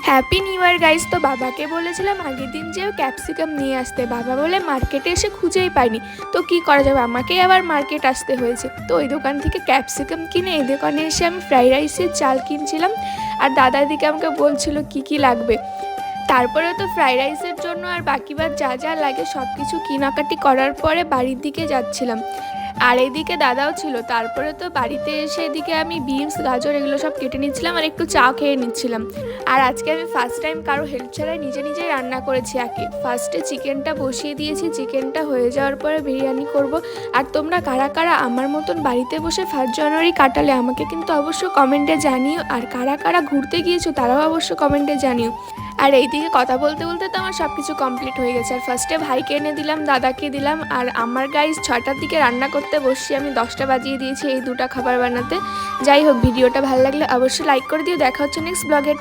Happy new year guys. তো বাবাকে বলেছিলাম আগের দিন যে ক্যাপসিকাম নিয়ে আসতে, বাবা বলে মার্কেটে এসে খুঁজেই পাইনি। তো কি করা যাবে, আমাকেই আবার মার্কেট আসতে হয়েছে। তো ওই দোকান থেকে ক্যাপসিকাম কিনে এই দোকানে এসে আমি ফ্রাইড রাইসের চাল কিনছিলাম, আর দাদার দিকে আমাকে বলছিল কি কি লাগবে। তারপরে তো ফ্রাইড রাইসের জন্য আর বাকিবার যা যা লাগে সব কিছু কেনাকাটি করার পরে বাড়ির দিকে যাচ্ছিলাম, আর এদিকে দাদাও ছিল। তারপরে তো বাড়িতে এসে এদিকে আমি বিনস গাজর এগুলো সব কেটে নিচ্ছিলাম আর একটু চা খেয়ে নিচ্ছিলাম। আর আজকে আমি ফার্স্ট টাইম কারো হেল্প ছাড়াই নিজে নিজেই রান্না করেছি। ফার্স্টে চিকেনটা বসিয়ে দিয়েছি, চিকেনটা হয়ে যাওয়ার পরে বিরিয়ানি করব। আর তোমরা কারা কারা আমার মতন বাড়িতে বসে 1 জানুয়ারি কাটালে আমাকে কিন্তু অবশ্য কমেন্টে জানিও, আর কারা কারা ঘুরতে গিয়েছো তারাও অবশ্য কমেন্টে জানিও। আর এইদিকে কথা বলতে বলতে তো আমার সব কিছু কমপ্লিট হয়ে গেছে। আর ফার্স্টে ভাইকে এনে দিলাম, দাদাকে দিলাম, আর আমার গাইস 6টার দিকে রান্না করতে বসছি। আমি 10টা বাজিয়ে দিয়েছি এই 2টা খাবার বানাতে। যাই হোক, ভিডিওটা ভালো লাগলে অবশ্যই লাইক করে দিও। দেখা হচ্ছে নেক্সট ব্লগে।